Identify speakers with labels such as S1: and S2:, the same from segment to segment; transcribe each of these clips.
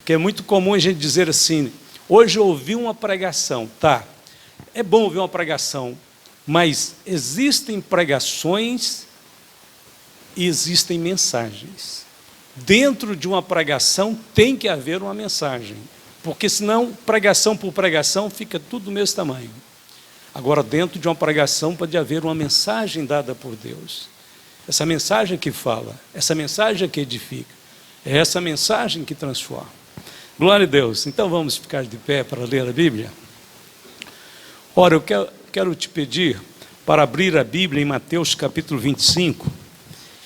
S1: Porque é muito comum a gente dizer assim, hoje eu ouvi uma pregação, tá, é bom ouvir uma pregação, mas existem pregações e existem mensagens. Dentro de uma pregação tem que haver uma mensagem, porque senão pregação por pregação fica tudo do mesmo tamanho. Agora, dentro de uma pregação pode haver uma mensagem dada por Deus. Essa mensagem que fala, essa mensagem que edifica, é essa mensagem que transforma. Glória a Deus. Então vamos ficar de pé para ler a Bíblia? Ora, eu quero te pedir para abrir a Bíblia em Mateus capítulo 25,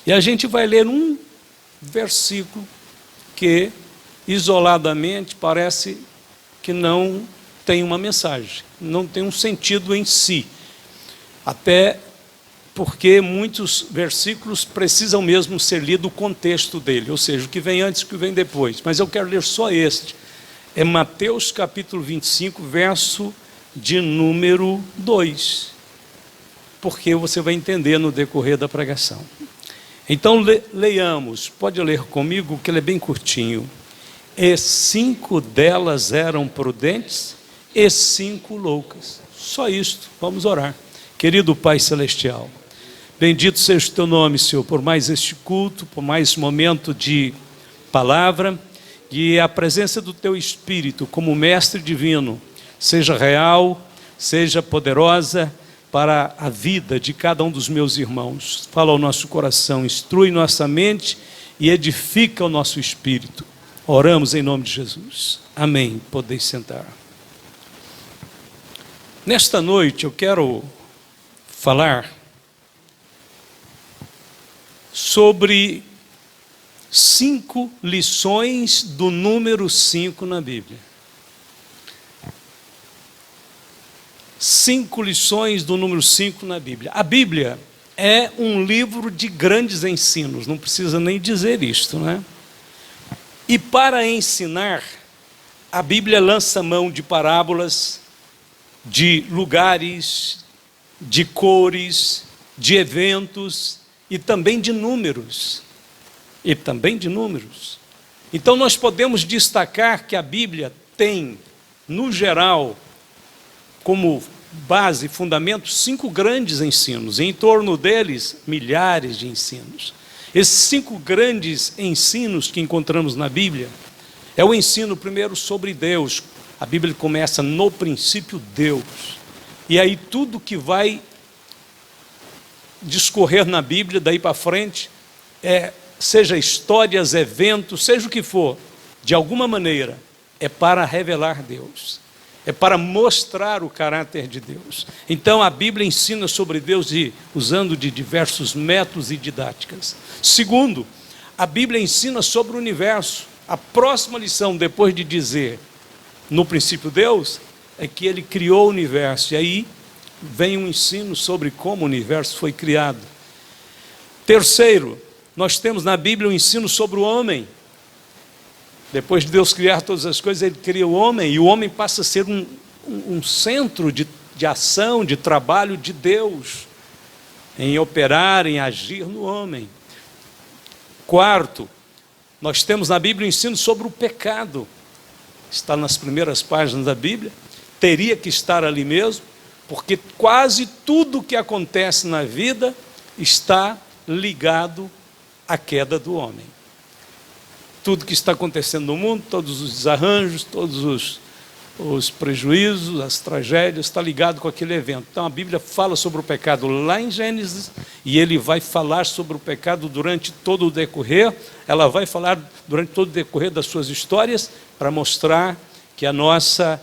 S1: e a gente vai ler um versículo que, isoladamente, parece que não tem uma mensagem, não tem um sentido em si. Até porque muitos versículos precisam mesmo ser lido o contexto dele, ou seja, o que vem antes e o que vem depois. Mas eu quero ler só este. É Mateus capítulo 25, verso de número 2. Porque você vai entender no decorrer da pregação. Então leiamos, pode ler comigo, que ele é bem curtinho. E 5 delas eram prudentes e 5 loucas. Só isto, vamos orar. Querido Pai Celestial, bendito seja o teu nome, Senhor, por mais este culto, por mais esse momento de palavra, e a presença do teu Espírito como mestre divino, seja real, seja poderosa para a vida de cada um dos meus irmãos. Fala ao nosso coração, instrui nossa mente e edifica o nosso espírito. Oramos em nome de Jesus. Amém. Podeis sentar. Nesta noite eu quero falar sobre 5 lições do número 5 na Bíblia. 5 lições do número 5 na Bíblia. A Bíblia é um livro de grandes ensinos, não precisa nem dizer isto, né? E para ensinar, a Bíblia lança mão de parábolas, de lugares, de cores, de eventos e também de números. Então nós podemos destacar que a Bíblia tem, no geral, como base, fundamento, 5 grandes ensinos, e em torno deles, milhares de ensinos. Esses 5 grandes ensinos que encontramos na Bíblia, é o ensino primeiro sobre Deus. A Bíblia começa no princípio Deus, e aí tudo que vai discorrer na Bíblia, daí para frente, seja histórias, eventos, seja o que for, de alguma maneira, é para revelar Deus. É para mostrar o caráter de Deus. Então a Bíblia ensina sobre Deus usando de diversos métodos e didáticas. Segundo, a Bíblia ensina sobre o universo. A próxima lição, depois de dizer no princípio Deus, é que ele criou o universo. E aí vem um ensino sobre como o universo foi criado. Terceiro, nós temos na Bíblia um ensino sobre o homem. Depois de Deus criar todas as coisas, ele cria o homem, e o homem passa a ser um centro de ação, de trabalho de Deus, em operar, em agir no homem. Quarto, nós temos na Bíblia o ensino sobre o pecado. Está nas primeiras páginas da Bíblia, teria que estar ali mesmo, porque quase tudo que acontece na vida está ligado à queda do homem. Tudo que está acontecendo no mundo, todos os desarranjos, todos os prejuízos, as tragédias, está ligado com aquele evento. Então a Bíblia fala sobre o pecado lá em Gênesis, e ele vai falar sobre o pecado durante todo o decorrer, ela vai falar durante todo o decorrer das suas histórias, para mostrar que a nossa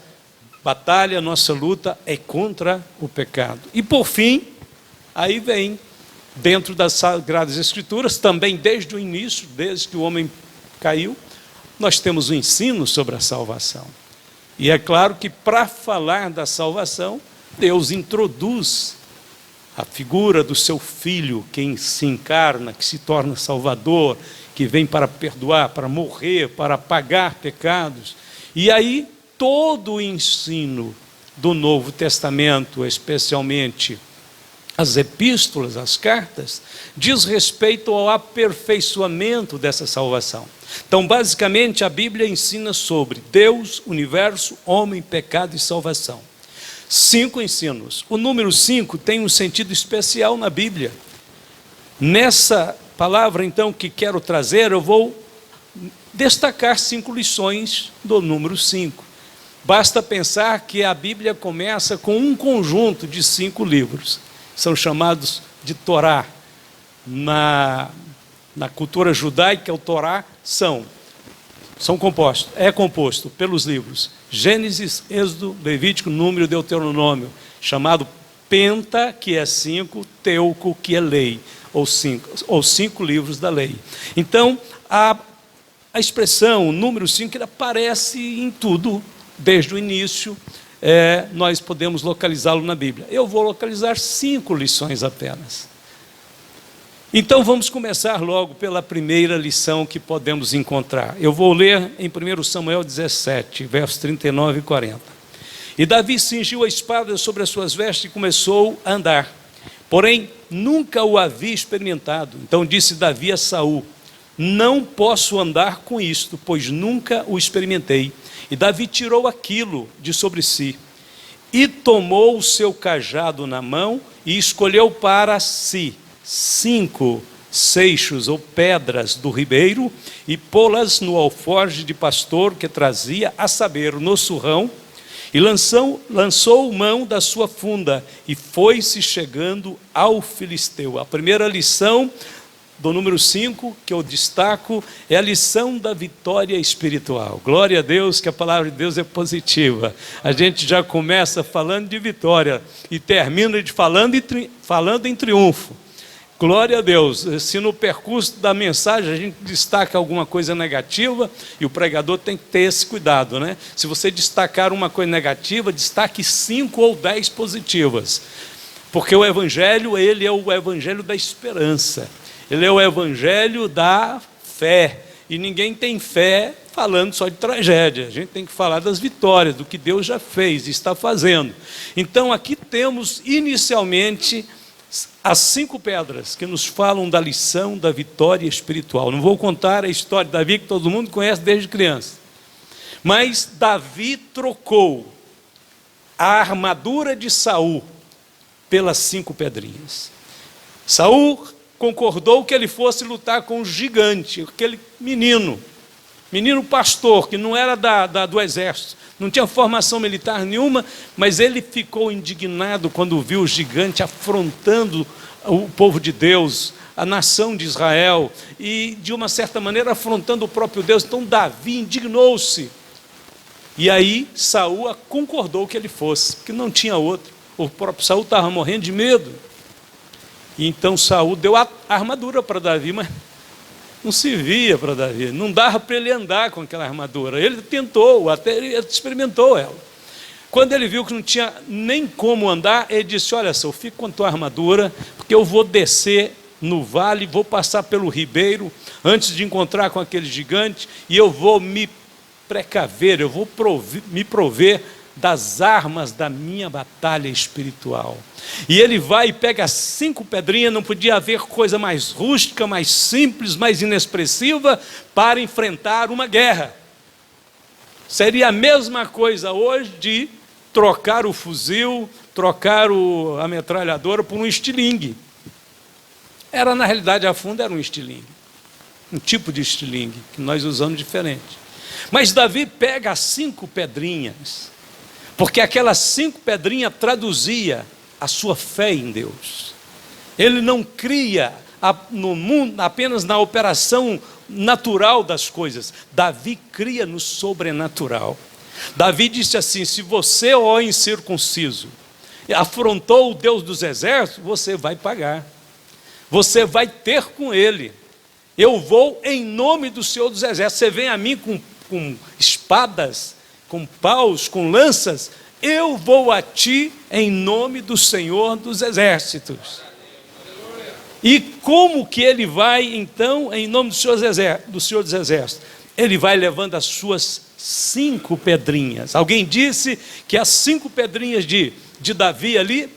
S1: batalha, a nossa luta é contra o pecado. E por fim, aí vem, dentro das Sagradas Escrituras, também desde o início, desde que o homem caiu, nós temos um ensino sobre a salvação. E é claro que para falar da salvação, Deus introduz a figura do seu Filho, quem se encarna, que se torna Salvador, que vem para perdoar, para morrer, para pagar pecados. E aí todo o ensino do Novo Testamento, especialmente as epístolas, as cartas, diz respeito ao aperfeiçoamento dessa salvação. Então, basicamente, a Bíblia ensina sobre Deus, universo, homem, pecado e salvação. 5 ensinos. O número 5 tem um sentido especial na Bíblia. Nessa palavra, então, que quero trazer, eu vou destacar 5 lições do número 5. Basta pensar que a Bíblia começa com um conjunto de 5 livros. São chamados de Torá. Na cultura judaica, o Torá é composto pelos livros Gênesis, Êxodo, Levítico, Número e Deuteronômio, chamado Penta, que é 5, Teuco, que é lei, ou 5 livros da lei. Então, a expressão, o número 5, ele aparece em tudo, desde o início, nós podemos localizá-lo na Bíblia. Eu vou localizar 5 lições apenas. Então vamos começar logo pela primeira lição que podemos encontrar. Eu vou ler em 1 Samuel 17, versos 39 e 40. E Davi cingiu a espada sobre as suas vestes e começou a andar. Porém, nunca o havia experimentado. Então disse Davi a Saul: não posso andar com isto, pois nunca o experimentei. E Davi tirou aquilo de sobre si, e tomou o seu cajado na mão, e escolheu para si 5 seixos ou pedras do ribeiro, e pô-las no alforje de pastor que trazia, a saber, no surrão, e lançou mão da sua funda, e foi-se chegando ao filisteu. A primeira lição do número 5, que eu destaco, é a lição da vitória espiritual. Glória a Deus, que a palavra de Deus é positiva. A gente já começa falando de vitória e termina falando em triunfo. Glória a Deus. Se no percurso da mensagem a gente destaca alguma coisa negativa, e o pregador tem que ter esse cuidado, né? Se você destacar uma coisa negativa, destaque 5 ou 10 positivas. Porque o Evangelho, ele é o Evangelho da esperança. Ele é o Evangelho da fé. E ninguém tem fé falando só de tragédia. A gente tem que falar das vitórias, do que Deus já fez e está fazendo. Então aqui temos inicialmente as 5 pedras que nos falam da lição da vitória espiritual. Não vou contar a história de Davi, que todo mundo conhece desde criança. Mas Davi trocou a armadura de Saul pelas 5 pedrinhas. Saul concordou que ele fosse lutar com o gigante, aquele menino pastor, que não era do exército, não tinha formação militar nenhuma, mas ele ficou indignado quando viu o gigante afrontando o povo de Deus, a nação de Israel, e de uma certa maneira afrontando o próprio Deus. Então Davi indignou-se, e aí Saul concordou que ele fosse, porque não tinha outro. O próprio Saul estava morrendo de medo. E então Saul deu a armadura para Davi, mas não servia para Davi, não dava para ele andar com aquela armadura. Ele tentou, até ele experimentou ela. Quando ele viu que não tinha nem como andar, ele disse: olha só, fica com a tua armadura, porque eu vou descer no vale, vou passar pelo ribeiro, antes de encontrar com aquele gigante, e eu vou me precaver, eu vou me prover das armas da minha batalha espiritual. E ele vai e pega 5 pedrinhas, não podia haver coisa mais rústica, mais simples, mais inexpressiva para enfrentar uma guerra. Seria a mesma coisa hoje de trocar o fuzil, trocar a metralhadora por um estilingue. Era, na realidade, a fundo era um estilingue, um tipo de estilingue que nós usamos diferente. Mas Davi pega as 5 pedrinhas, porque aquelas 5 pedrinhas traduzia a sua fé em Deus. Ele não cria no mundo apenas na operação natural das coisas. Davi cria no sobrenatural. Davi disse assim: se você, ó incircunciso, afrontou o Deus dos exércitos, você vai pagar. Você vai ter com ele. Eu vou em nome do Senhor dos exércitos. Você vem a mim com espadas, com paus, com lanças, eu vou a ti em nome do Senhor dos exércitos. E como que ele vai, então, em nome do Senhor dos exércitos? Ele vai levando as suas 5 pedrinhas. Alguém disse que as 5 pedrinhas de Davi ali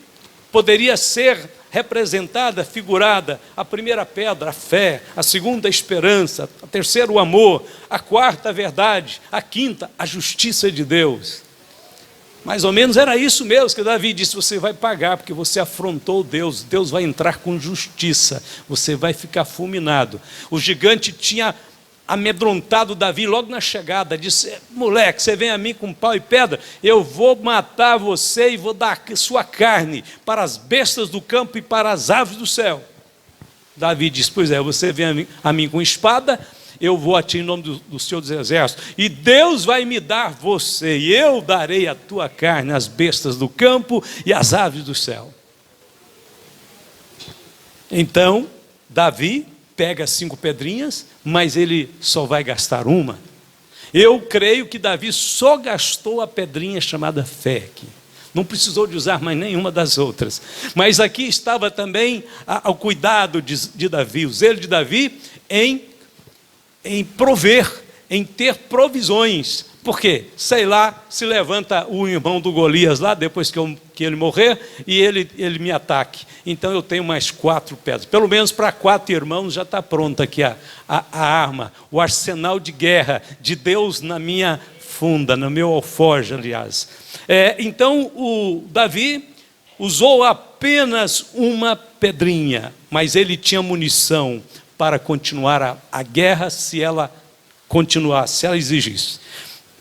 S1: poderia ser representada, figurada, a primeira pedra, a fé, a segunda, a esperança, a terceira, o amor, a quarta, a verdade, a quinta, a justiça de Deus. Mais ou menos era isso mesmo que Davi disse: você vai pagar, porque você afrontou Deus, Deus vai entrar com justiça, você vai ficar fulminado. O gigante tinha amedrontado Davi logo na chegada, disse: moleque, você vem a mim com pau e pedra, eu vou matar você e vou dar sua carne para as bestas do campo e para as aves do céu. Davi disse: pois é, você vem a mim com espada, eu vou a ti em nome do Senhor dos Exércitos, e Deus vai me dar você, e eu darei a tua carne às bestas do campo e às aves do céu. Então Davi pega 5 pedrinhas, mas ele só vai gastar uma. Eu creio que Davi só gastou a pedrinha chamada fé aqui. Não precisou de usar mais nenhuma das outras. Mas aqui estava também o cuidado de Davi, o zelo de Davi em prover, em ter provisões. Por quê? Sei lá, se levanta o irmão do Golias lá, depois que ele morrer, e ele me ataque. Então eu tenho mais 4 pedras. Pelo menos para 4 irmãos já está pronta aqui a arma, o arsenal de guerra de Deus na minha funda, no meu alforje, aliás. Então o Davi usou apenas uma pedrinha, mas ele tinha munição para continuar a guerra se ela continuasse, se ela exigisse.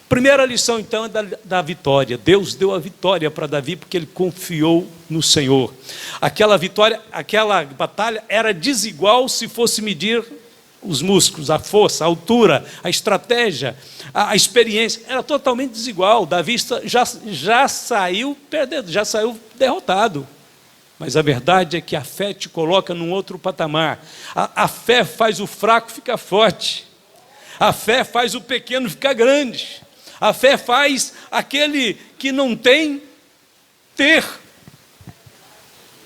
S1: Primeira lição então é da vitória. Deus deu a vitória para Davi porque ele confiou no Senhor. Aquela vitória, aquela batalha era desigual se fosse medir os músculos, a força, a altura, a estratégia, a experiência. Era totalmente desigual. Davi já saiu perdendo, já saiu derrotado. Mas a verdade é que a fé te coloca num outro patamar. A fé faz o fraco ficar forte. A fé faz o pequeno ficar grande. A fé faz aquele que não tem ter.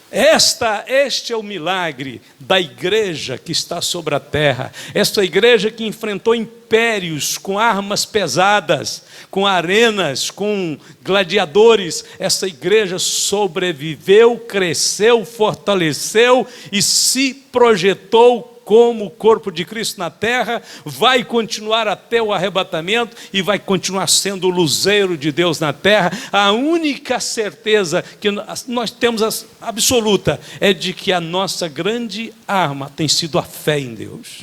S1: Este é o milagre da igreja que está sobre a terra. Esta igreja que enfrentou impérios com armas pesadas, com arenas, com gladiadores. Essa igreja sobreviveu, cresceu, fortaleceu e se projetou como o corpo de Cristo na terra, vai continuar até o arrebatamento e vai continuar sendo o luzeiro de Deus na terra. A única certeza que nós temos absoluta é de que a nossa grande arma tem sido a fé em Deus.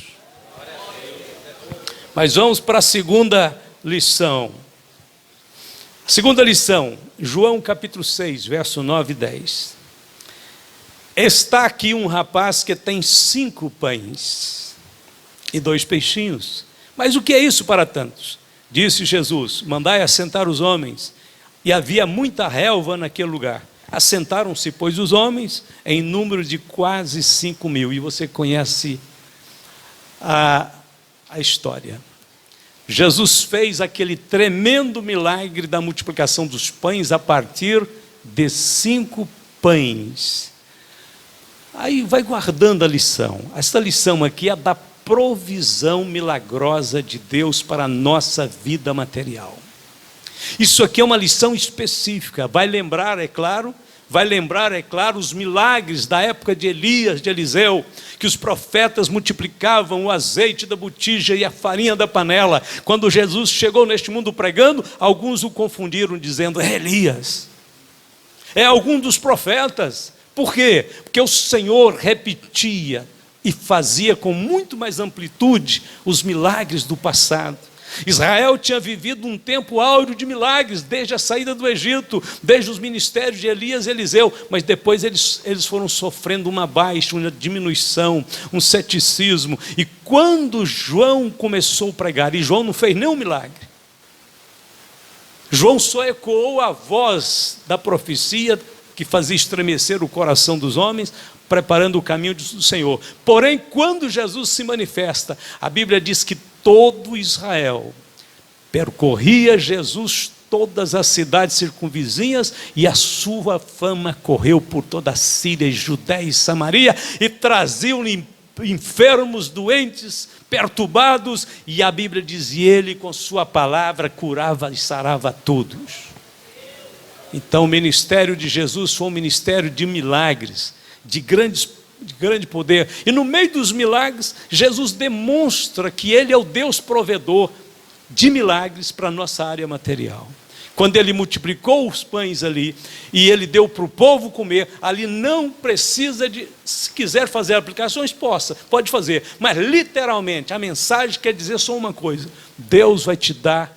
S1: Mas vamos para a segunda lição. A segunda lição, João capítulo 6, verso 9 e 10. Está aqui um rapaz que tem 5 pães e 2 peixinhos. Mas o que é isso para tantos? Disse Jesus: mandai assentar os homens. E havia muita relva naquele lugar. Assentaram-se, pois, os homens em número de quase 5.000. E você conhece a história. Jesus fez aquele tremendo milagre da multiplicação dos pães a partir de 5 pães. Aí vai guardando a lição. Esta lição aqui é da provisão milagrosa de Deus para a nossa vida material. Isso aqui é uma lição específica. Vai lembrar, é claro, os milagres da época de Elias, de Eliseu, que os profetas multiplicavam o azeite da botija e a farinha da panela. Quando Jesus chegou neste mundo pregando, alguns o confundiram dizendo: é Elias, é algum dos profetas. Por quê? Porque o Senhor repetia e fazia com muito mais amplitude os milagres do passado. Israel tinha vivido um tempo áureo de milagres, desde a saída do Egito, desde os ministérios de Elias e Eliseu, mas depois eles foram sofrendo uma baixa, uma diminuição, um ceticismo. E quando João começou a pregar, e João não fez nenhum milagre, João só ecoou a voz da profecia que fazia estremecer o coração dos homens, preparando o caminho do Senhor. Porém, quando Jesus se manifesta, a Bíblia diz que todo Israel percorria Jesus todas as cidades circunvizinhas, e a sua fama correu por toda a Síria, Judéia e Samaria, e traziam-lhe enfermos, doentes, perturbados, e a Bíblia diz: e ele com sua palavra curava e sarava todos. Então o ministério de Jesus foi um ministério de milagres, de grande poder. E no meio dos milagres, Jesus demonstra que Ele é o Deus provedor de milagres para a nossa área material. Quando Ele multiplicou os pães ali, e Ele deu para o povo comer, ali não precisa de, se quiser fazer aplicações, pode fazer. Mas literalmente, a mensagem quer dizer só uma coisa: Deus vai te dar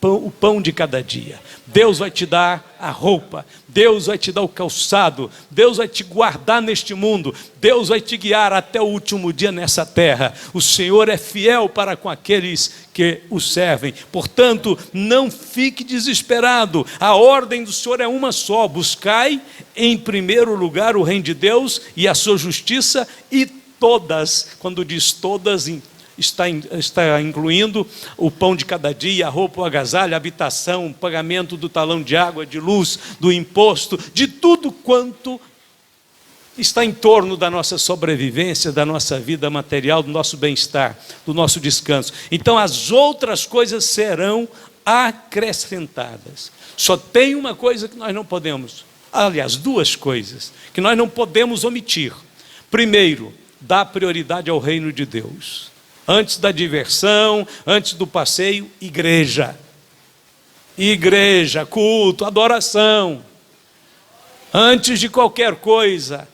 S1: o pão de cada dia. Deus vai te dar a roupa, Deus vai te dar o calçado, Deus vai te guardar neste mundo, Deus vai te guiar até o último dia nessa terra. O Senhor é fiel para com aqueles que o servem. Portanto, não fique desesperado. A ordem do Senhor é uma só: buscai em primeiro lugar o reino de Deus e a sua justiça, e todas, quando diz todas, está incluindo o pão de cada dia, a roupa, o agasalho, a habitação, o pagamento do talão de água, de luz, do imposto, de tudo quanto está em torno da nossa sobrevivência, da nossa vida material, do nosso bem-estar, do nosso descanso. Então as outras coisas serão acrescentadas. Só tem uma coisa que nós não podemos, aliás, duas coisas que nós não podemos omitir. Primeiro, dar prioridade ao reino de Deus. Antes da diversão, antes do passeio, igreja. Igreja, culto, adoração. Antes de qualquer coisa,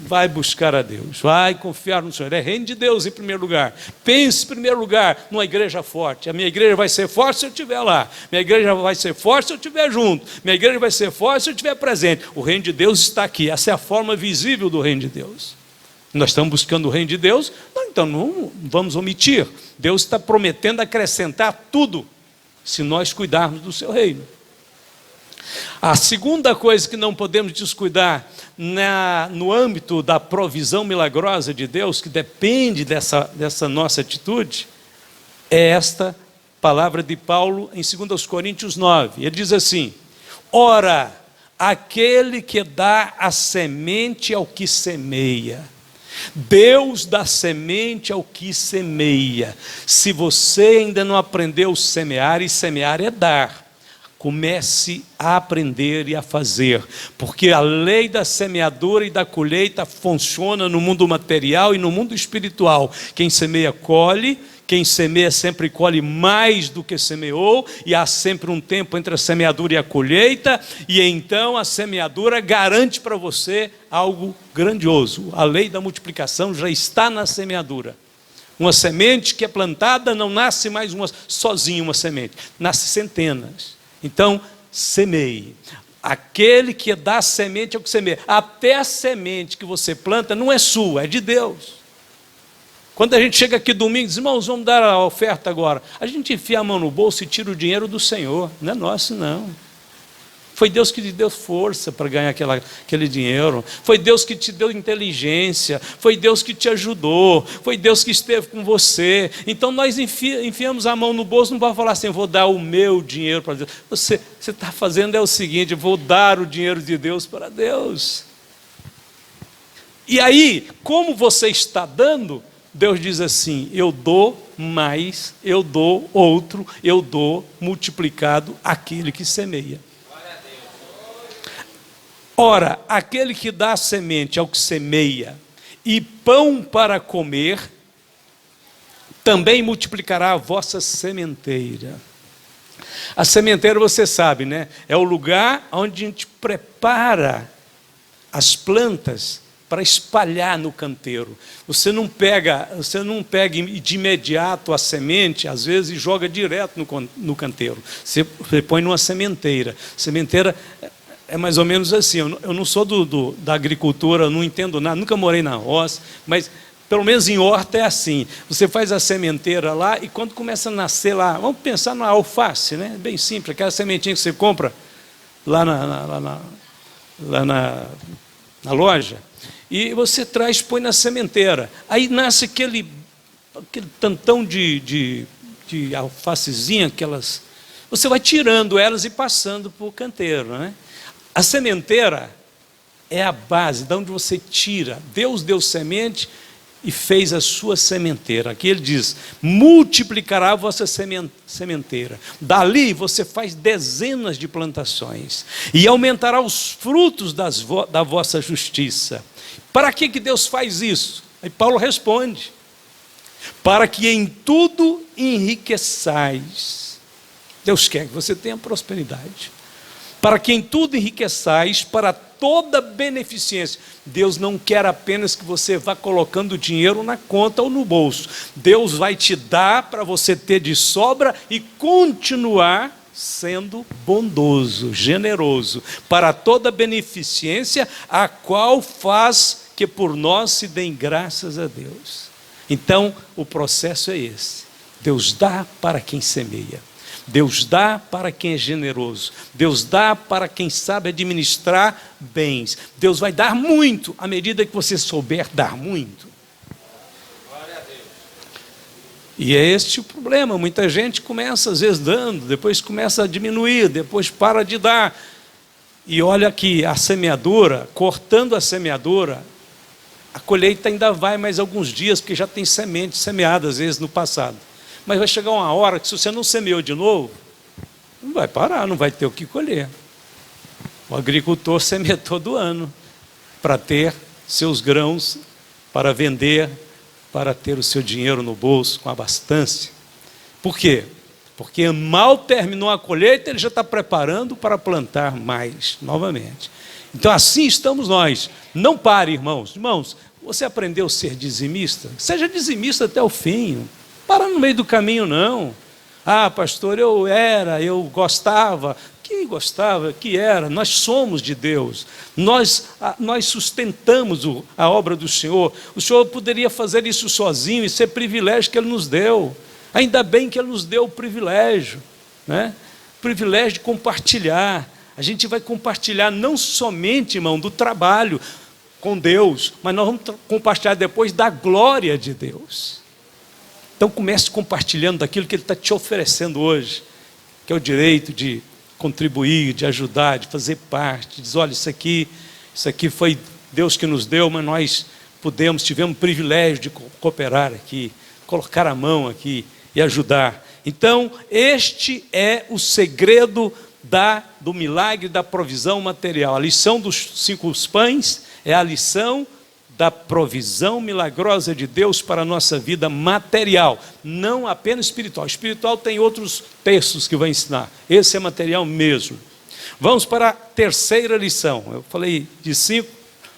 S1: vai buscar a Deus, vai confiar no Senhor. É reino de Deus em primeiro lugar. Pense em primeiro lugar numa igreja forte. A minha igreja vai ser forte se eu estiver lá. Minha igreja vai ser forte se eu estiver junto. Minha igreja vai ser forte se eu estiver presente. O reino de Deus está aqui. Essa é a forma visível do reino de Deus. Nós estamos buscando o reino de Deus, então não vamos omitir. Deus está prometendo acrescentar tudo, se nós cuidarmos do seu reino. A segunda coisa que não podemos descuidar no âmbito da provisão milagrosa de Deus, que depende dessa nossa atitude, é esta palavra de Paulo em 2 Coríntios 9. Ele diz assim: ora, aquele que dá a semente ao que semeia, Deus dá semente ao que semeia. Se você ainda não aprendeu a semear, e semear é dar, comece a aprender e a fazer, porque a lei da semeadura e da colheita funciona no mundo material e no mundo espiritual. Quem semeia, colhe. Quem semeia sempre colhe mais do que semeou, e há sempre um tempo entre a semeadura e a colheita, e então a semeadura garante para você algo grandioso. A lei da multiplicação já está na semeadura. Uma semente que é plantada não nasce mais sozinha uma semente, nasce centenas. Então, semeie. Aquele que dá semente é o que semeia. Até a semente que você planta não é sua, é de Deus. Quando a gente chega aqui domingo e diz: irmãos, vamos dar a oferta agora, a gente enfia a mão no bolso e tira o dinheiro do Senhor. Não é nosso, não. Foi Deus que te deu força para ganhar aquele dinheiro. Foi Deus que te deu inteligência. Foi Deus que te ajudou. Foi Deus que esteve com você. Então nós enfiamos a mão no bolso, não pode falar assim: vou dar o meu dinheiro para Deus. Você está fazendo é o seguinte: vou dar o dinheiro de Deus para Deus. E aí, como você está dando, Deus diz assim: eu dou mais, eu dou outro, eu dou multiplicado aquele que semeia. Ora, aquele que dá semente ao que semeia e pão para comer, também multiplicará a vossa sementeira. A sementeira, você sabe, né? É o lugar onde a gente prepara as plantas para espalhar no canteiro. Você não pega de imediato a semente, às vezes, e joga direto no canteiro. Você põe numa sementeira. Sementeira é mais ou menos assim. Eu não sou da agricultura, não entendo nada, nunca morei na roça, mas pelo menos em horta é assim. Você faz a sementeira lá, e quando começa a nascer lá, vamos pensar na alface, né? Bem simples, aquela sementinha que você compra lá na loja, e você traz, põe na sementeira. Aí nasce aquele tantão de alfacezinha, aquelas. Você vai tirando elas e passando para o canteiro, né? A sementeira é a base de onde você tira. Deus deu semente e fez a sua sementeira. Aqui ele diz: multiplicará a vossa sementeira. Dali você faz dezenas de plantações e aumentará os frutos da vossa justiça. Para que Deus faz isso? Aí Paulo responde: para que em tudo enriqueçais. Deus quer que você tenha prosperidade. Para que em tudo enriqueçais para toda beneficência. Deus não quer apenas que você vá colocando dinheiro na conta ou no bolso. Deus vai te dar para você ter de sobra e continuar sendo bondoso, generoso, para toda beneficência, a qual faz que por nós se deem graças a Deus. Então, o processo é esse. Deus dá para quem semeia. Deus dá para quem é generoso. Deus dá para quem sabe administrar bens. Deus vai dar muito à medida que você souber dar muito. Glória a Deus. E é este o problema. Muita gente começa às vezes dando, depois começa a diminuir, depois para de dar. E olha aqui, a semeadura, cortando a semeadura, a colheita ainda vai mais alguns dias, porque já tem semente semeada às vezes no passado. Mas vai chegar uma hora que, se você não semeou de novo, não vai parar, não vai ter o que colher. O agricultor semeia todo ano para ter seus grãos, para vender, para ter o seu dinheiro no bolso com abastança. Por quê? Porque mal terminou a colheita, ele já está preparando para plantar mais novamente. Então assim estamos nós. Não pare, irmãos. Irmãos, você aprendeu a ser dizimista? Seja dizimista até o fim. Para no meio do caminho, não. Ah, pastor, eu gostava. Que gostava, que era. Nós somos de Deus. Nós sustentamos a obra do Senhor. O Senhor poderia fazer isso sozinho e ser privilégio que Ele nos deu. Ainda bem que Ele nos deu o privilégio, né? O privilégio de compartilhar. A gente vai compartilhar não somente, irmão, do trabalho com Deus, mas nós vamos compartilhar depois da glória de Deus. Então comece compartilhando daquilo que Ele está te oferecendo hoje, que é o direito de contribuir, de ajudar, de fazer parte. Diz: olha, isso aqui foi Deus que nos deu, mas nós tivemos o privilégio de cooperar aqui, colocar a mão aqui e ajudar. Então, este é o segredo do milagre da provisão material. A lição dos 5 pães é a lição da provisão milagrosa de Deus para a nossa vida material, não apenas espiritual. Espiritual tem outros textos que vai ensinar. Esse é material mesmo. Vamos para a terceira lição. Eu falei de 5,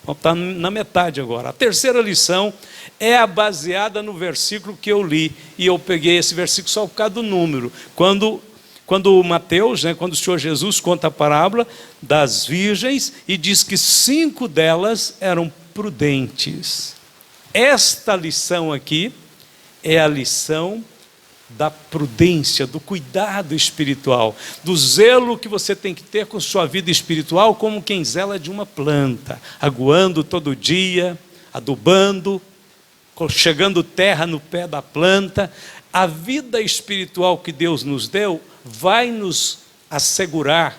S1: vamos estar na metade agora. A terceira lição é a baseada no versículo que eu li, e eu peguei esse versículo só por causa do número. Quando Mateus, quando o Senhor Jesus conta a parábola das virgens e diz que 5 delas eram prudentes. Esta lição aqui é a lição da prudência, do cuidado espiritual, do zelo que você tem que ter com sua vida espiritual, como quem zela de uma planta, aguando todo dia, adubando, chegando terra no pé da planta. A vida espiritual que Deus nos deu vai nos assegurar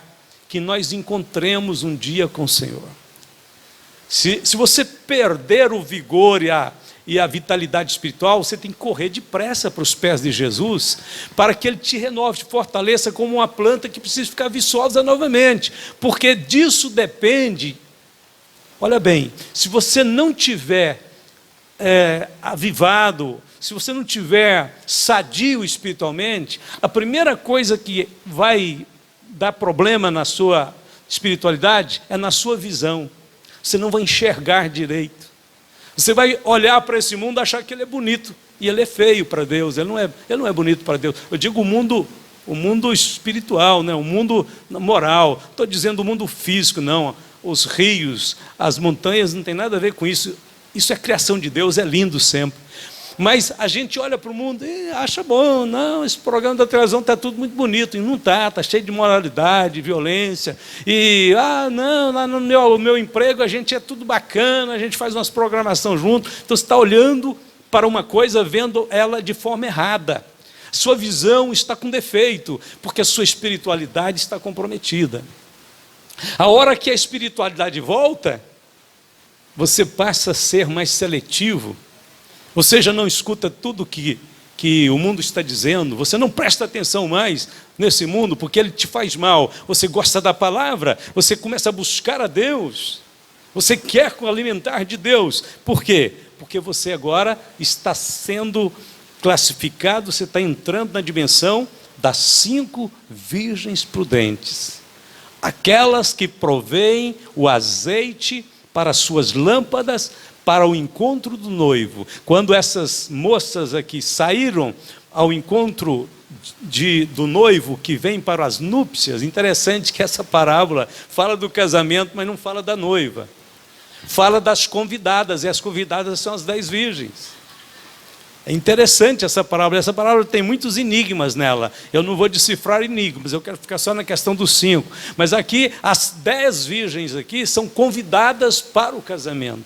S1: que nós encontremos um dia com o Senhor. Se você perder o vigor e a vitalidade espiritual, você tem que correr depressa para os pés de Jesus, para que Ele te renove, te fortaleça como uma planta que precisa ficar viçosa novamente, porque disso depende. Olha bem, se você não tiver avivado, se você não tiver sadio espiritualmente, a primeira coisa que vai dar problema na sua espiritualidade é na sua visão. Você não vai enxergar direito. Você vai olhar para esse mundo e achar que ele é bonito, e ele é feio para Deus. Ele não é bonito para Deus. Eu digo o mundo espiritual, né? O mundo moral. Estou dizendo o mundo físico, não. Os rios, as montanhas, não tem nada a ver com isso. Isso é criação de Deus, é lindo sempre. Mas a gente olha para o mundo e acha bom. Não, esse programa da televisão está tudo muito bonito. E não está cheio de moralidade, violência. E, não, lá no meu emprego a gente é tudo bacana, a gente faz umas programação junto. Então você está olhando para uma coisa, vendo ela de forma errada. Sua visão está com defeito, porque a sua espiritualidade está comprometida. A hora que a espiritualidade volta, você passa a ser mais seletivo. Você já não escuta tudo que o mundo está dizendo, você não presta atenção mais nesse mundo porque ele te faz mal. Você gosta da palavra, você começa a buscar a Deus, você quer alimentar de Deus. Por quê? Porque você agora está sendo classificado, você está entrando na dimensão das 5 virgens prudentes, aquelas que provêem o azeite para as suas lâmpadas, para o encontro do noivo. Quando essas moças aqui saíram ao encontro do noivo que vem para as núpcias, interessante que essa parábola fala do casamento, mas não fala da noiva. Fala das convidadas, e as convidadas são as 10 virgens. É interessante essa parábola tem muitos enigmas nela. Eu não vou decifrar enigmas, eu quero ficar só na questão dos 5. Mas aqui, as 10 virgens aqui são convidadas para o casamento.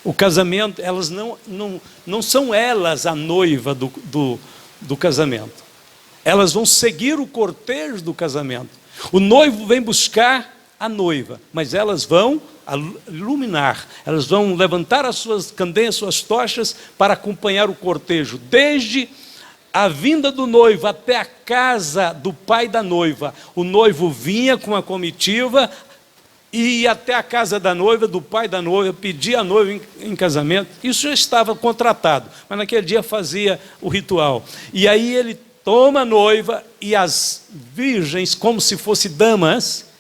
S1: O casamento, elas não são elas a noiva do casamento. Elas vão seguir o cortejo do casamento. O noivo vem buscar a noiva, mas elas vão iluminar, elas vão levantar as suas candeias, suas tochas para acompanhar o cortejo, desde a vinda do noivo até a casa do pai da noiva. O noivo vinha com a comitiva e ia até a casa da noiva, do pai da noiva, pedia a noiva em casamento. Isso já estava contratado, mas naquele dia fazia o ritual. E aí ele toma a noiva e as virgens, como se fossem damas,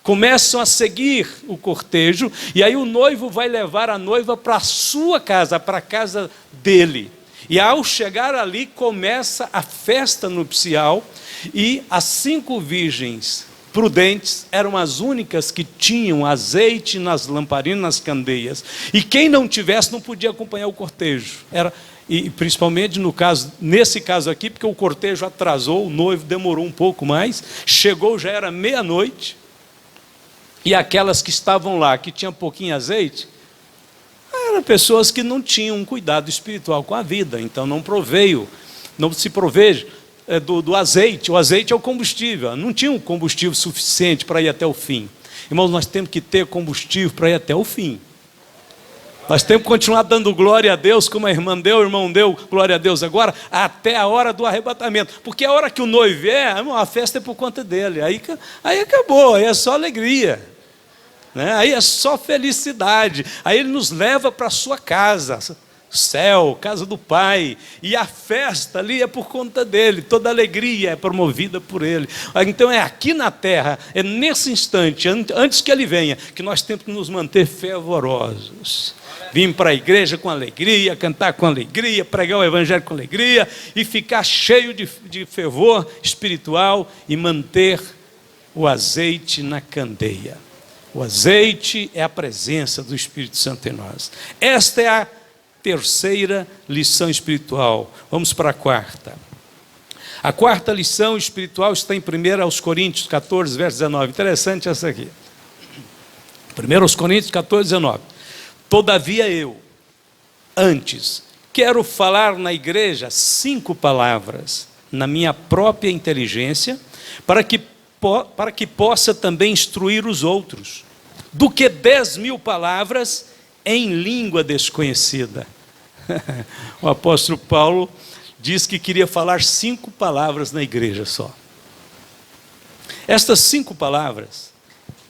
S1: começam a seguir o cortejo, e aí o noivo vai levar a noiva para a sua casa, para a casa dele. E ao chegar ali, começa a festa nupcial, e as 5 virgens prudentes eram as únicas que tinham azeite nas lamparinas, nas candeias. E quem não tivesse, não podia acompanhar o cortejo. E principalmente nesse caso aqui, porque o cortejo atrasou, o noivo demorou um pouco mais, chegou, já era meia-noite. E aquelas que estavam lá, que tinham pouquinho azeite, eram pessoas que não tinham um cuidado espiritual com a vida, então não se proveja do azeite. O azeite é o combustível, não tinha um combustível suficiente para ir até o fim. Irmãos, nós temos que ter combustível para ir até o fim. Nós temos que continuar dando glória a Deus, como a irmã deu, o irmão deu glória a Deus agora, até a hora do arrebatamento. Porque a hora que o noivo vier, a festa é por conta dele. Aí acabou, aí é só alegria. Aí é só felicidade. Aí ele nos leva para a sua casa, céu, casa do Pai, e a festa ali é por conta dele, toda alegria é promovida por ele. Então é aqui na terra, é nesse instante, antes que ele venha, que nós temos que nos manter fervorosos. Vir para a igreja com alegria, cantar com alegria, pregar o evangelho com alegria, e ficar cheio de fervor espiritual, e manter o azeite na candeia. O azeite é a presença do Espírito Santo em nós. Esta é a terceira lição espiritual. Vamos para a quarta. A quarta lição espiritual está em 1 Coríntios 14, verso 19. Interessante essa aqui. 1 Coríntios 14, 19. Todavia eu, antes, quero falar na igreja 5 palavras, na minha própria inteligência, para que possa também instruir os outros, do que 10.000 palavras em língua desconhecida. O apóstolo Paulo diz que queria falar 5 palavras na igreja só. Estas 5 palavras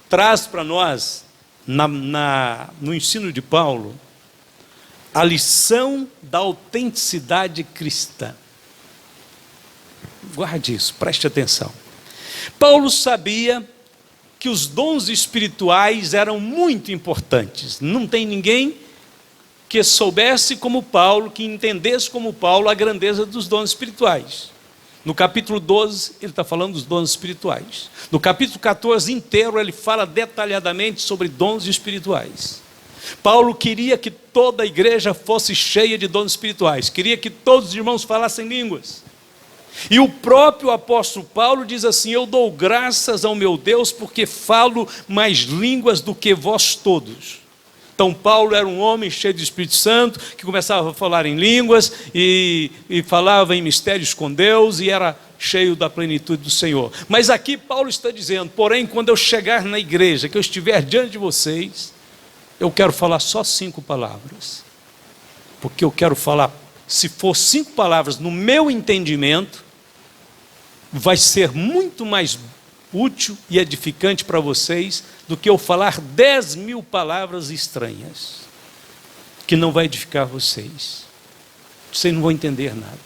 S1: traz para nós, no ensino de Paulo, a lição da autenticidade cristã. Guarde isso, preste atenção. Paulo sabia que os dons espirituais eram muito importantes. Não tem ninguém que soubesse como Paulo, que entendesse como Paulo a grandeza dos dons espirituais. No capítulo 12, ele está falando dos dons espirituais. No capítulo 14 inteiro, ele fala detalhadamente sobre dons espirituais. Paulo queria que toda a igreja fosse cheia de dons espirituais. Queria que todos os irmãos falassem línguas. E o próprio apóstolo Paulo diz assim: eu dou graças ao meu Deus porque falo mais línguas do que vós todos. Então Paulo era um homem cheio de Espírito Santo, que começava a falar em línguas e falava em mistérios com Deus, e era cheio da plenitude do Senhor. Mas aqui Paulo está dizendo: porém, quando eu chegar na igreja, que eu estiver diante de vocês, eu quero falar só 5 palavras. porque eu quero falar, se for 5 palavras no meu entendimento, vai ser muito mais útil e edificante para vocês do que eu falar 10.000 palavras estranhas, que não vai edificar vocês. Vocês não vão entender nada.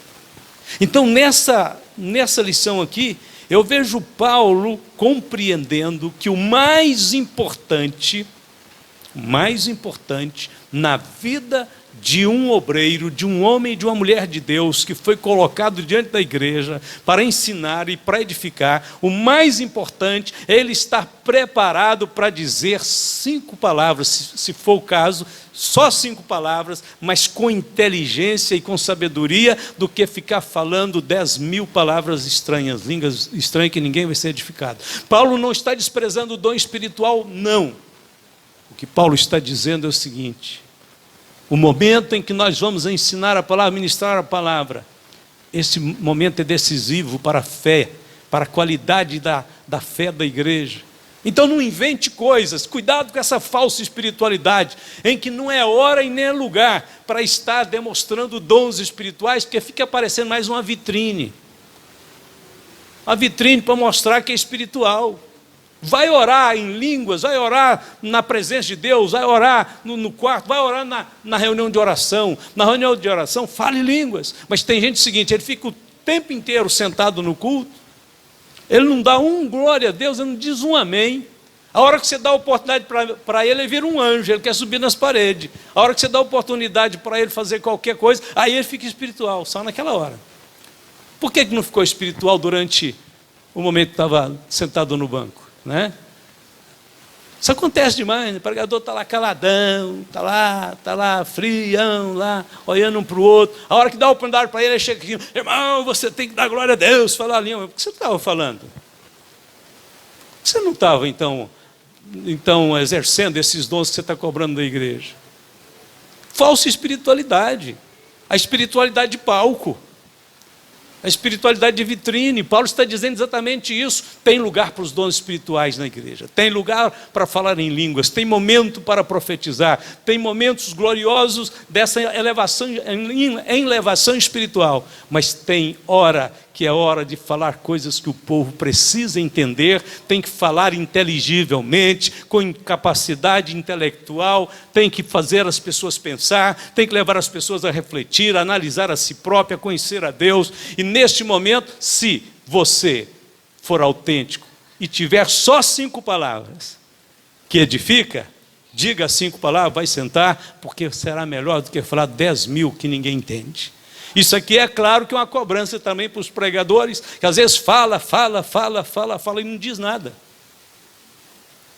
S1: Então, nessa lição aqui, eu vejo Paulo compreendendo que o mais importante na vida de um obreiro, de um homem e de uma mulher de Deus que foi colocado diante da igreja para ensinar e para edificar, o mais importante é ele estar preparado para dizer 5 palavras, se for o caso, só 5 palavras, mas com inteligência e com sabedoria, do que ficar falando 10.000 palavras estranhas, línguas estranhas que ninguém vai ser edificado. Paulo não está desprezando o dom espiritual, não. O que Paulo está dizendo é o seguinte: o momento em que nós vamos ensinar a palavra, ministrar a palavra, esse momento é decisivo para a fé, para a qualidade da fé da igreja. Então não invente coisas, cuidado com essa falsa espiritualidade, em que não é hora e nem é lugar para estar demonstrando dons espirituais, porque fica parecendo mais uma vitrine para mostrar que é espiritual. Vai orar em línguas, vai orar na presença de Deus, vai orar no quarto, vai orar na reunião de oração. Na reunião de oração, fale línguas. Mas tem gente seguinte, ele fica o tempo inteiro sentado no culto, ele não dá glória a Deus, ele não diz amém. A hora que você dá a oportunidade para ele vira um anjo, ele quer subir nas paredes. A hora que você dá a oportunidade para ele fazer qualquer coisa, aí ele fica espiritual, só naquela hora. Por que não ficou espiritual durante o momento que estava sentado no banco? Né? Isso acontece demais, o pregador está lá caladão, está lá frião, lá, olhando um para o outro. A hora que dá a oportunidade para ele chega aqui: irmão, você tem que dar glória a Deus, falar a língua. O que você estava falando? Você não estava então exercendo esses dons que você está cobrando da igreja? Falsa espiritualidade, a espiritualidade de palco, a espiritualidade de vitrine. Paulo está dizendo exatamente isso. Tem lugar para os dons espirituais na igreja, tem lugar para falar em línguas, tem momento para profetizar, tem momentos gloriosos dessa elevação espiritual, mas tem hora que é hora de falar coisas que o povo precisa entender, tem que falar inteligivelmente, com capacidade intelectual, tem que fazer as pessoas pensar, tem que levar as pessoas a refletir, a analisar a si própria, a conhecer a Deus. E neste momento, se você for autêntico e tiver só 5 palavras que edifica, diga 5 palavras, vai sentar, porque será melhor do que falar 10.000 que ninguém entende. Isso aqui é claro que é uma cobrança também para os pregadores, que às vezes fala e não diz nada.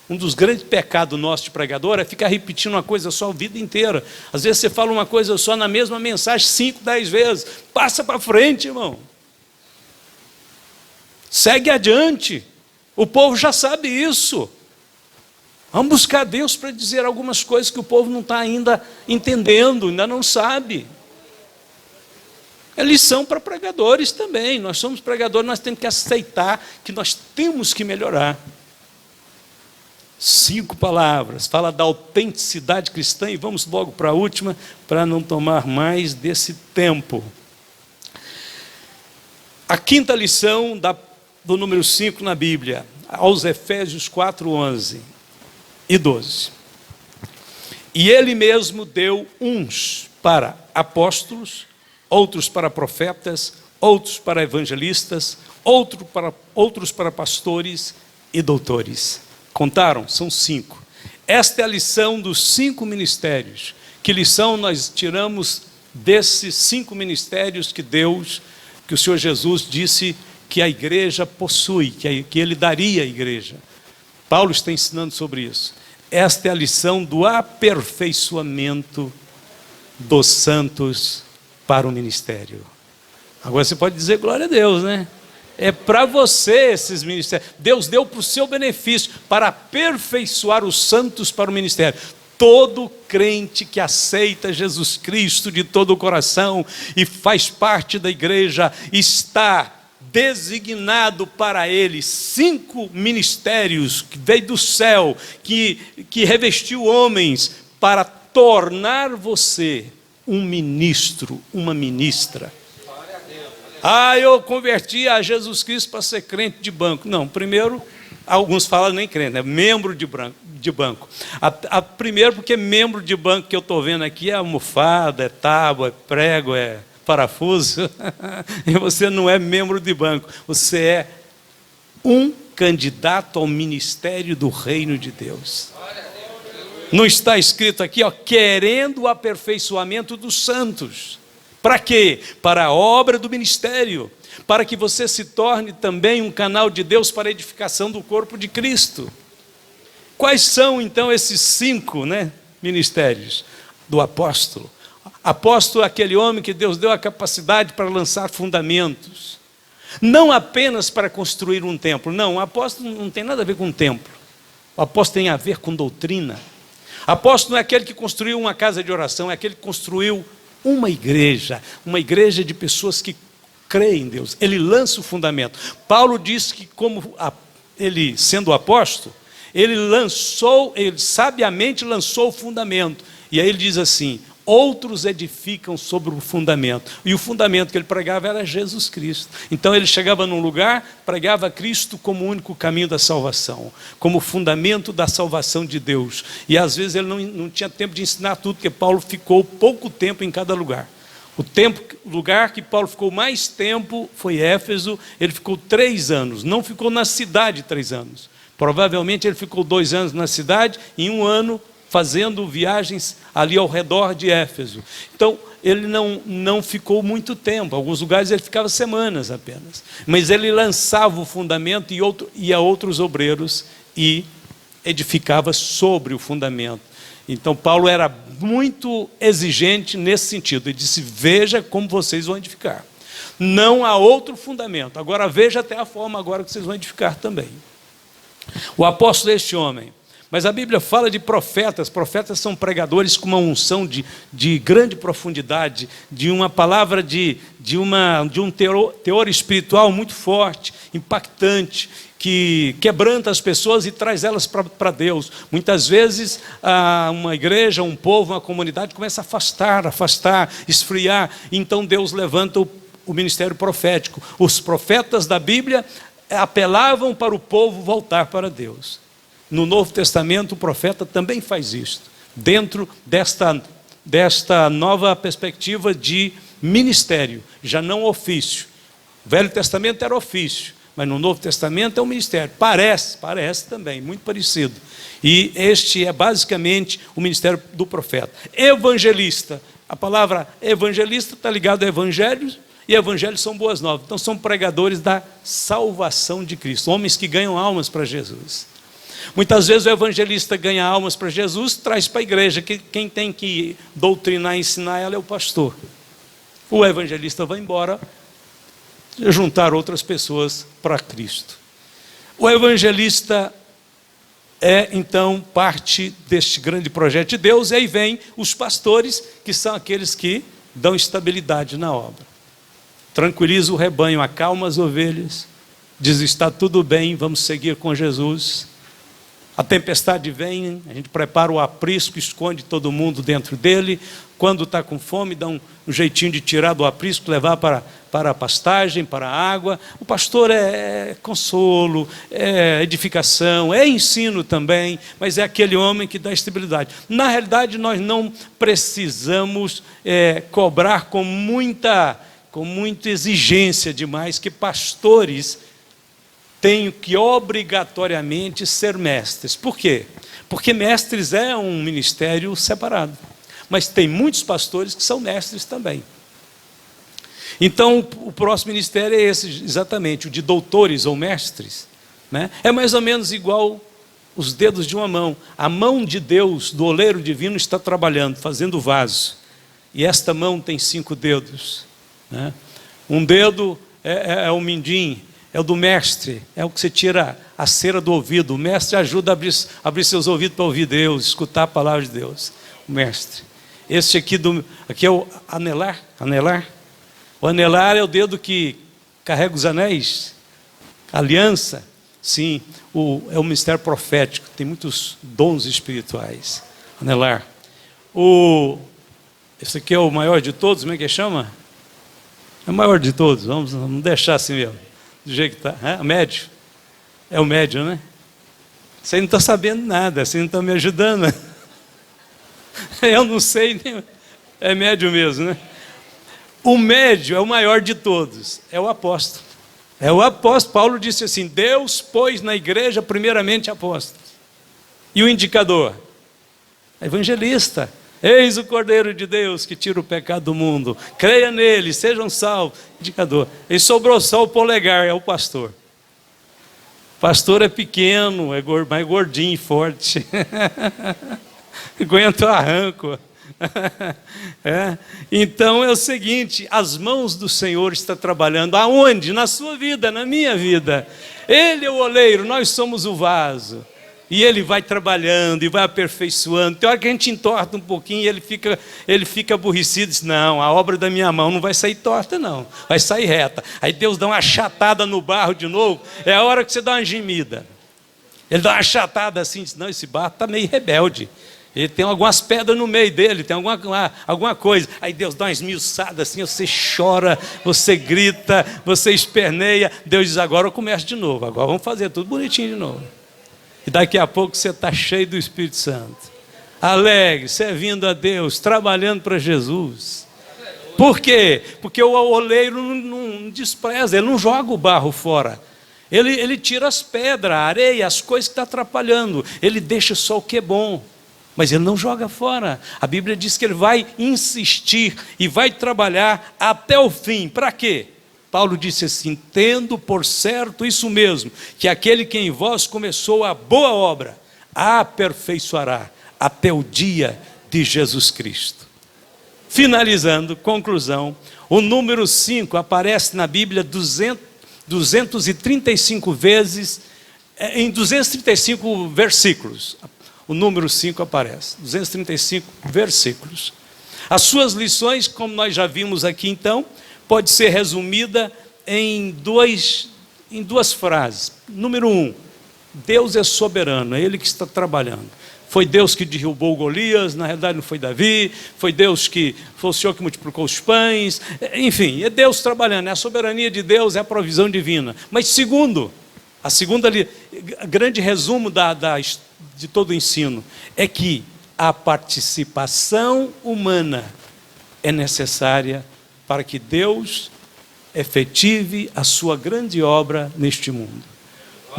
S1: Um dos grandes pecados nossos de pregador é ficar repetindo uma coisa só a vida inteira. Às vezes você fala uma coisa só na mesma mensagem 5, 10 vezes. Passa para frente, irmão. Segue adiante. O povo já sabe isso. Vamos buscar Deus para dizer algumas coisas que o povo não está ainda entendendo, ainda não sabe. É lição para pregadores também. Nós somos pregadores, nós temos que aceitar que nós temos que melhorar. 5 palavras, fala da autenticidade cristã, e vamos logo para a última, para não tomar mais desse tempo. A 5ª lição do número 5 na Bíblia, aos Efésios 4, 11 e 12. E ele mesmo deu uns para apóstolos, outros para profetas, outros para evangelistas, outros para pastores e doutores. Contaram? São 5. Esta é a lição dos 5 ministérios. Que lição nós tiramos desses 5 ministérios que o Senhor Jesus disse que a igreja possui, que ele daria à igreja? Paulo está ensinando sobre isso. Esta é a lição do aperfeiçoamento dos santos para o ministério. Agora você pode dizer glória a Deus, né? É para você esses ministérios. Deus deu para o seu benefício, para aperfeiçoar os santos para o ministério. Todo crente que aceita Jesus Cristo de todo o coração e faz parte da igreja, está designado para ele 5 ministérios que veio do céu, que revestiu homens para tornar você um ministro, uma ministra. Ah, eu converti a Jesus Cristo para ser crente de banco. Não, primeiro, alguns falam nem crente, é membro de banco. Primeiro, porque membro de banco que eu estou vendo aqui é almofada, é tábua, é prego, é parafuso. E você não é membro de banco, você é um candidato ao ministério do reino de Deus. Não está escrito aqui, ó, querendo o aperfeiçoamento dos santos. Para quê? Para a obra do ministério, para que você se torne também um canal de Deus para a edificação do corpo de Cristo. Quais são então esses 5, ministérios do apóstolo? Apóstolo é aquele homem que Deus deu a capacidade para lançar fundamentos, não apenas para construir um templo. Não, o apóstolo não tem nada a ver com um templo. O apóstolo tem a ver com doutrina. Apóstolo não é aquele que construiu uma casa de oração, é aquele que construiu uma igreja de pessoas que creem em Deus. Ele lança o fundamento. Paulo diz que ele sendo apóstolo, ele sabiamente lançou o fundamento. E aí ele diz assim, outros edificam sobre o fundamento. E o fundamento que ele pregava era Jesus Cristo. Então ele chegava num lugar, pregava Cristo como o único caminho da salvação, como fundamento da salvação de Deus. E às vezes ele não tinha tempo de ensinar tudo, porque Paulo ficou pouco tempo em cada lugar. O lugar que Paulo ficou mais tempo foi Éfeso. Ele ficou 3 anos, não ficou na cidade 3 anos. Provavelmente ele ficou 2 anos na cidade e 1 ano fazendo viagens ali ao redor de Éfeso. Então, ele não ficou muito tempo. Em alguns lugares ele ficava semanas apenas. Mas ele lançava o fundamento e ia outros obreiros e edificava sobre o fundamento. Então, Paulo era muito exigente nesse sentido. Ele disse, veja como vocês vão edificar. Não há outro fundamento. Agora, veja até a forma agora que vocês vão edificar também. O apóstolo é este homem. Mas a Bíblia fala de profetas. Profetas são pregadores com uma unção de grande profundidade, de uma palavra, de um teor espiritual muito forte, impactante, que quebranta as pessoas e traz elas para Deus. Muitas vezes uma igreja, um povo, uma comunidade começa a afastar, esfriar. Então Deus levanta o ministério profético. Os profetas da Bíblia apelavam para o povo voltar para Deus. No Novo Testamento, o profeta também faz isso, dentro desta nova perspectiva de ministério, já não ofício. O Velho Testamento era ofício, mas no Novo Testamento é um ministério. Parece também, muito parecido. E este é basicamente o ministério do profeta. Evangelista, a palavra evangelista está ligada a evangelhos, e evangelhos são boas novas. Então são pregadores da salvação de Cristo, homens que ganham almas para Jesus. Muitas vezes o evangelista ganha almas para Jesus, traz para a igreja, que quem tem que doutrinar e ensinar ela é o pastor. O evangelista vai embora, juntar outras pessoas para Cristo. O evangelista é então parte deste grande projeto de Deus, e aí vem os pastores, que são aqueles que dão estabilidade na obra. Tranquiliza o rebanho, acalma as ovelhas, diz, está tudo bem, vamos seguir com Jesus. A tempestade vem, a gente prepara o aprisco, esconde todo mundo dentro dele. Quando está com fome, dá um jeitinho de tirar do aprisco, levar para a pastagem, para a água. O pastor é consolo, é edificação, é ensino também, mas é aquele homem que dá estabilidade. Na realidade, nós não precisamos cobrar com muita exigência demais que pastores tenho que obrigatoriamente ser mestres. Por quê? Porque mestres é um ministério separado. Mas tem muitos pastores que são mestres também. Então, o próximo ministério é esse, exatamente, o de doutores ou mestres. É mais ou menos igual os dedos de uma mão. A mão de Deus, do oleiro divino, está trabalhando, fazendo vaso. E esta mão tem 5 dedos. Um dedo é o mindinho, é o do mestre, é o que você tira a cera do ouvido. O mestre ajuda a abrir seus ouvidos para ouvir Deus, escutar a palavra de Deus. O mestre. Este aqui é o anelar. O anelar é o dedo que carrega os anéis, a aliança. Sim, é o ministério profético, tem muitos dons espirituais. Anelar. Esse aqui é o maior de todos, como é que chama? É o maior de todos, vamos deixar assim mesmo, do jeito que está. É médio? É o médio, né? Você não está sabendo nada, você não está me ajudando. Eu não sei, nem... é médio mesmo, né? O médio é o maior de todos, é o apóstolo. É o apóstolo. Paulo disse assim: Deus pôs na igreja primeiramente apóstolos. E o indicador? Evangelista. Eis o Cordeiro de Deus que tira o pecado do mundo. Creia nele, sejam salvos. Indicador. E sobrou só o polegar, é o pastor. O pastor é pequeno, é mais gordinho e forte. Aguenta o arranco. Então é o seguinte: as mãos do Senhor estão trabalhando. Aonde? Na sua vida, na minha vida. Ele é o oleiro, nós somos o vaso. E ele vai trabalhando e vai aperfeiçoando. Tem hora que a gente entorta um pouquinho e ele fica aborrecido. Diz: não, a obra da minha mão não vai sair torta não, vai sair reta. Aí Deus dá uma achatada no barro de novo. É a hora que você dá uma gemida. Ele dá uma achatada assim, diz: não, esse barro está meio rebelde. Ele tem algumas pedras no meio dele, tem alguma coisa. Aí Deus dá uma esmiuçada assim, você chora, você grita, você esperneia. Deus diz: agora eu começo de novo, agora vamos fazer tudo bonitinho de novo. E daqui a pouco você está cheio do Espírito Santo, alegre, servindo a Deus, trabalhando para Jesus. Por quê? Porque o oleiro não despreza, ele não joga o barro fora. Ele tira as pedras, a areia, as coisas que estão atrapalhando. Ele deixa só o que é bom. Mas ele não joga fora. A Bíblia diz que ele vai insistir e vai trabalhar até o fim. Para quê? Paulo disse assim: tendo por certo isso mesmo, que aquele que em vós começou a boa obra, a aperfeiçoará até o dia de Jesus Cristo. Finalizando, conclusão, o número 5 aparece na Bíblia 235 vezes, em 235 versículos. O número 5 aparece, 235 versículos. As suas lições, como nós já vimos aqui então, pode ser resumida em duas frases. Número 1, Deus é soberano, é Ele que está trabalhando. Foi Deus que derrubou Golias, na realidade não foi Davi, foi o Senhor que multiplicou os pães, enfim, é Deus trabalhando, é a soberania de Deus, é a provisão divina. Mas segundo, grande resumo de todo o ensino, é que a participação humana é necessária para que Deus efetive a sua grande obra neste mundo.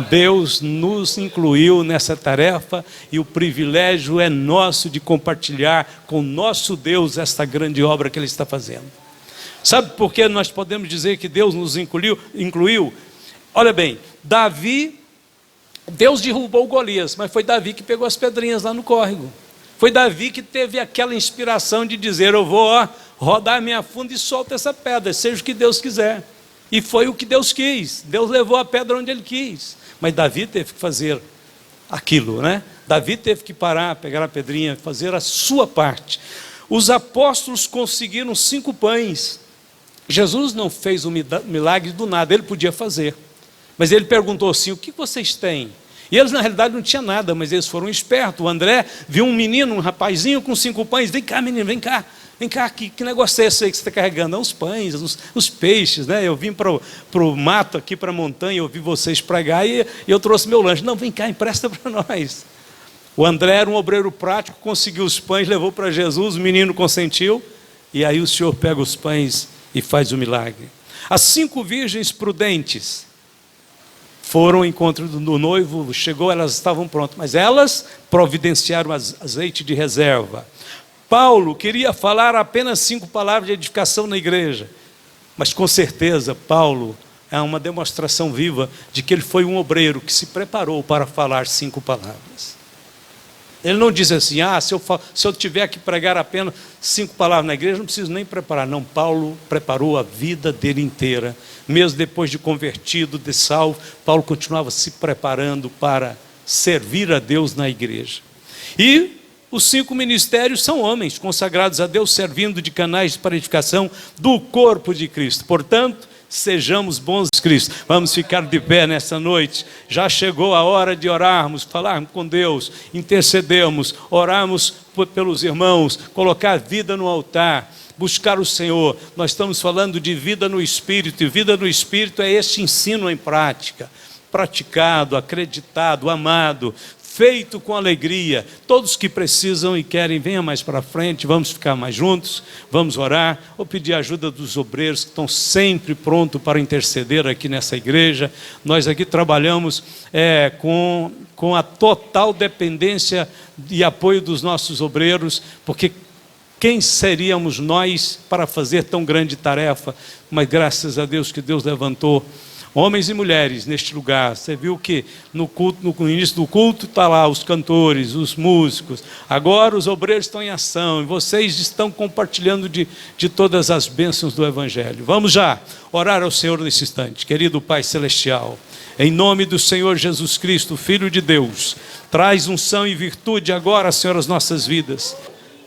S1: Deus nos incluiu nessa tarefa e o privilégio é nosso de compartilhar com o nosso Deus esta grande obra que Ele está fazendo. Sabe por que nós podemos dizer que Deus nos incluiu? Olha bem, Deus derrubou Golias, mas foi Davi que pegou as pedrinhas lá no córrego. Foi Davi que teve aquela inspiração de dizer: eu vou rodar a minha funda e solto essa pedra, seja o que Deus quiser. E foi o que Deus quis. Deus levou a pedra onde Ele quis. Mas Davi teve que fazer aquilo, né? Davi teve que parar, pegar a pedrinha, fazer a sua parte. Os apóstolos conseguiram 5 pães. Jesus não fez um milagre do nada, Ele podia fazer. Mas Ele perguntou assim: o que vocês têm? E eles na realidade não tinham nada, mas eles foram espertos. O André viu um menino, um rapazinho com 5 pães. Vem cá, menino, vem cá, que negócio é esse aí que você está carregando? Não, os pães, os peixes, né? Eu vim para o mato aqui, para a montanha, eu vi vocês pregar e eu trouxe meu lanche. Não, vem cá, empresta para nós. O André era um obreiro prático, conseguiu os pães, levou para Jesus, o menino consentiu, e aí o Senhor pega os pães e faz o milagre. As 5 virgens prudentes foram ao encontro do noivo, chegou, elas estavam prontas, mas elas providenciaram azeite de reserva. Paulo queria falar apenas 5 palavras de edificação na igreja, mas com certeza Paulo é uma demonstração viva de que ele foi um obreiro que se preparou para falar 5 palavras. Ele não diz assim: se eu tiver que pregar apenas 5 palavras na igreja, não preciso nem preparar. Não, Paulo preparou a vida dele inteira. Mesmo depois de convertido, de salvo, Paulo continuava se preparando para servir a Deus na igreja. E os 5 ministérios são homens consagrados a Deus, servindo de canais para edificação do corpo de Cristo. Portanto, sejamos bons de Cristo. Vamos ficar de pé nessa noite. Já chegou a hora de orarmos, falarmos com Deus, intercedermos, orarmos pelos irmãos, colocar a vida no altar, buscar o Senhor. Nós estamos falando de vida no Espírito, e vida no Espírito é este ensino em prática, praticado, acreditado, amado, feito com alegria. Todos que precisam e querem, venham mais para frente, vamos ficar mais juntos, vamos orar, ou pedir a ajuda dos obreiros que estão sempre prontos para interceder aqui nessa igreja. Nós aqui trabalhamos com a total dependência e apoio dos nossos obreiros, porque quem seríamos nós para fazer tão grande tarefa? Mas graças a Deus que Deus levantou homens e mulheres neste lugar. Você viu que no culto, no início do culto, está lá os cantores, os músicos. Agora os obreiros estão em ação e vocês estão compartilhando de todas as bênçãos do Evangelho. Vamos já orar ao Senhor nesse instante. Querido Pai Celestial, em nome do Senhor Jesus Cristo, Filho de Deus, traz unção e virtude agora, Senhor, às nossas vidas.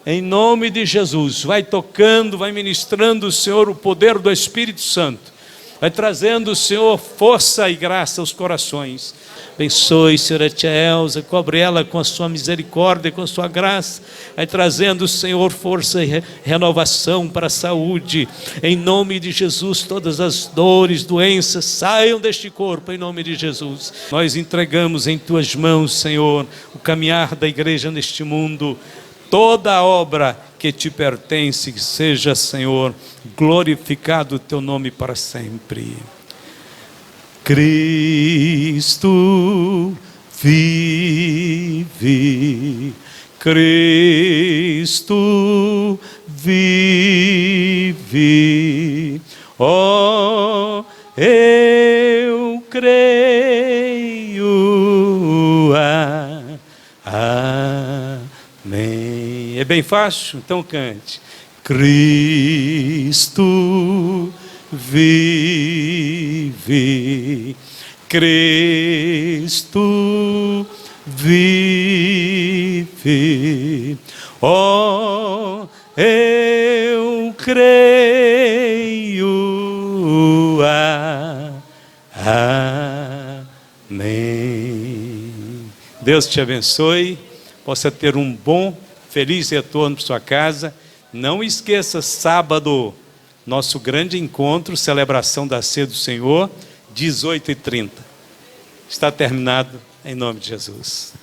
S1: Em nome de Jesus, vai tocando, vai ministrando, Senhor, o poder do Espírito Santo. Vai trazendo, Senhor, força e graça aos corações. Abençoe, Senhor, a tia Elza, cobre ela com a sua misericórdia, com a sua graça. Vai trazendo, Senhor, força e renovação para a saúde. Em nome de Jesus, todas as dores, doenças, saiam deste corpo, em nome de Jesus. Nós entregamos em tuas mãos, Senhor, o caminhar da igreja neste mundo. Toda a obra que te pertence, que seja, Senhor, glorificado o teu nome para sempre. Cristo vive, Cristo vive, oh, eu creio, amém. É bem fácil? Então cante. Cristo vive, Cristo vive, oh, eu creio, amém. Deus te abençoe, possa ter um bom, feliz retorno para sua casa. Não esqueça, sábado, nosso grande encontro, celebração da ceia do Senhor, 18h30. Está terminado, em nome de Jesus.